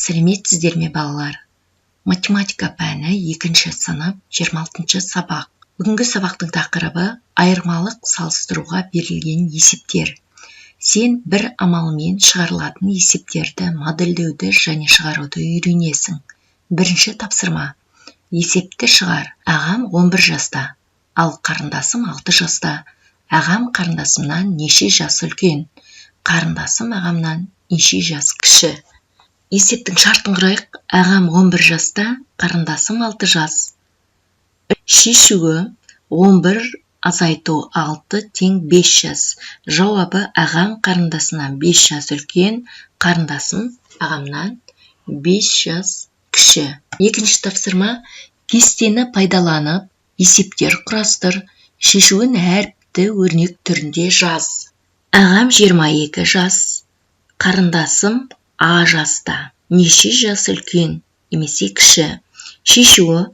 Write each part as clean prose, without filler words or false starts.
Сәлеметсіздер ме балалар? Математика пәні 2-ші сынып 26-ші сабақ. Бүгінгі сабақтың тақырыбы айырмалық салыстыруға берілген есептер. Сен бір амалмен шығарылатын есептерді модельдеуді және шығаруды үйренесің. Бірінші тапсырма. Есепті шығар. Ағам 11 жаста, ал қарындасым 6 жаста. Ағам қарындасымнан неше жас үлкен? Қарындасым ағамнан неше жас кіші? Есептің шартын құрайық. Ағам 11 жаста, қарындасым 6 жас. Шешуі 11 азайту 6 тең 5 жас. Жауабы ағам қарындасынан 5 жас үлкен, қарындасым ағамнан 5 жас кіші. Екінші тапсырма. Кестені пайдаланып, есептер құрастыр. Шешуін әріпті өрнек түрінде жаз. Ағам 22 жас, қарындасым А жаста. Неше жас үлкен немесе кіші? Шешуі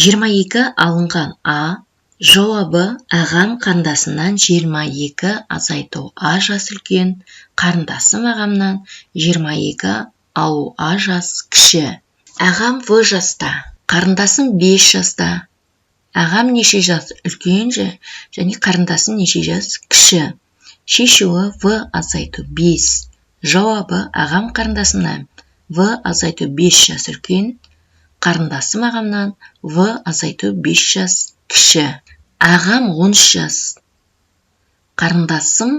22 алынған А, жауабы ағам қарындасынан 22 азайту А жас үлкен, қарындасым ағамнан 22 алу А жас кіші. Ағам В жаста, қарындасым 5 жаста. Ағам неше жас үлкен және қарындасым неше жас кіші? Шешуі В азайту 5. Жауабы ағам қарындасымнан В азайту 5 жас үлкен, қарындасым ағамнан В азайту 5 жас кіші. Ағам 13 жас, қарындасым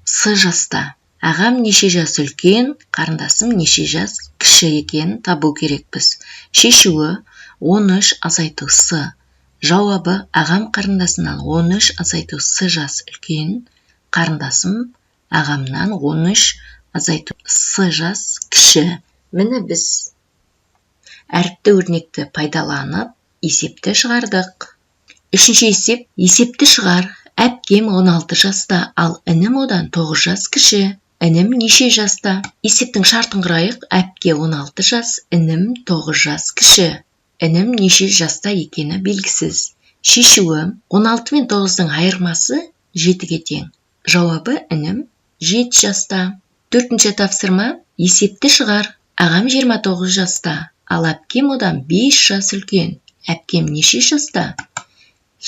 С жаста. Ағам неше жас үлкен, қарындасым неше жас кіші екенін табу керекпіз. Шешуі 13 азайту С. Жауабы ағам қарындасынан 13 азайту С жас үлкен, қарындасым ағамнан 13 азайту С жас кіші. Міне біз әріпті өрнекті пайдаланып, есепті шығардық. Үшінші есеп. Есепті шығар. Әпкем 16 жаста, ал інім одан 9 жас кіші. Інім неше жаста? Есептің шартын құрайық. Әпке 16 жас, інім 9 жас кіші. Інім неше жаста екені белгісіз. Шешуі 16 мен 9-дың айырмасы 7-ге тең. Жауабы інім 7 жаста. Төртінші тапсырма. Есепті шығар. Ағам 29 жаста, ал әпкем одан 5 жас үлкен. Әпкем неше жаста?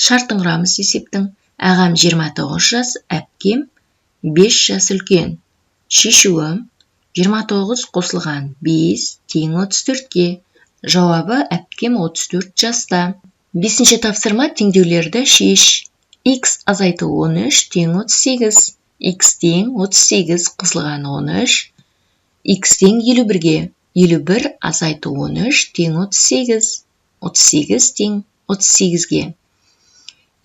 Шартын құрамыз есептің. Ағам 29 жас, әпкем 5 жас үлкен. Шешуі 29 қосылған 5 тең 34-ге. Жауабы әпкем 34 жаста. Бесінші тапсырма. Теңдеулерді шеш. Х азайту 13 тең 38. Х тең 38 қосылған 13. Х тең 51-ге. 51 азайту 13 тең 38. 38 тең 38-ге.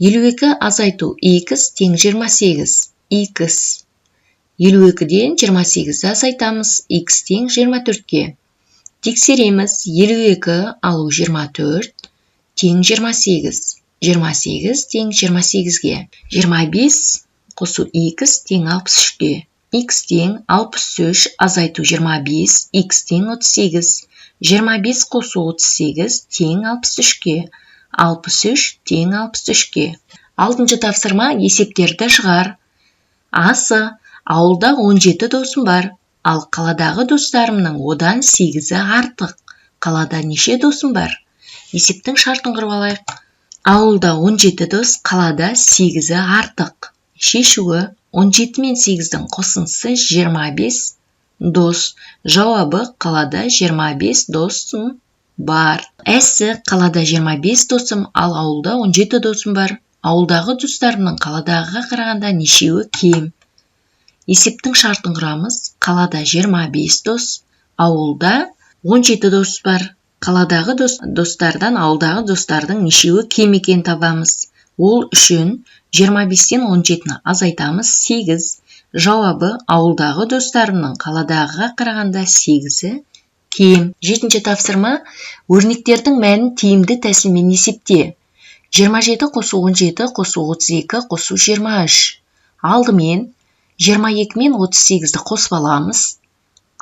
52 азайту Х тең 28. Х 52-ден 28 азайтамыз. Х тең 24-ге. Тексереміз. 52 алу 24 тең 28. 28 тең 28-ге. 25 қосу Х тең 63-ге. Х тең 63 азайту 25. Х тең 38. 25 қосу 38 тең 63-ге. 63 тең 63-ге. Алтыншы тапсырма. Есептерді шығар. Асы. Ауылда 17 досым бар, ал қаладағы достарымның одан 8-і артық. Қалада неше досым бар? Есептің шартын құрып алайық. Ауылда 17 дос, қалада 8-і артық. Шешуі 17 мен 8-дің қосындысы 25 дос. Жауабы қалада 25 досым бар. Әсі қалада 25 досым, ал ауылда 17 досым бар. Ауылдағы достарымның қаладағыға қарағанда нешеуі кем? Есептің шартын құрамыз. Қалада 25 дос, ауылда 17 дос бар. Қаладағы достардан ауылдағы достардың нешеуі кем екен табамыз. Ол үшін 25-тен 17-ні азайтамыз 8. Жауабы ауылдағы достарымның қаладағыға қарағанда 8-і кем. Жетінші тапсырма. Өрнектердің мәнін тиімді тәсілмен есепте. 27 қосу 17 қосу 32 қосу 23. Алдымен 22 мен 38-ді қосып аламыз.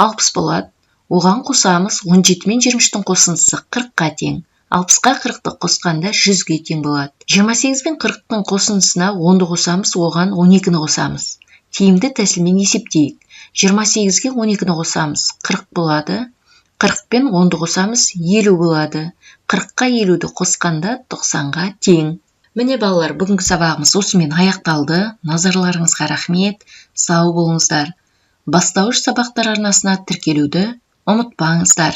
60 болады. Оған қосамыз. 17 мен 23-тің қосындысы 40-қа тең. 60-қа 40-ті қосқанда 100-ге тең болады. 28 мен 40-тың қосындысына 10-ды қосамыз, оған 12-ні қосамыз. Тиімді тәсілмен есептейік. 28-ге 12-ні қосамыз, 40 болады. 40 пен 10-ды қосамыз 50 болады. 40-қа 50-ді қосқанда 90-ға тең. Міне балалар, бүгінгі сабағымыз осымен аяқталды. Назарларыңызға рахмет. Сау болыңыздар. Бастауыш сабақтар арнасына тіркелуді ұмытпаңыздар.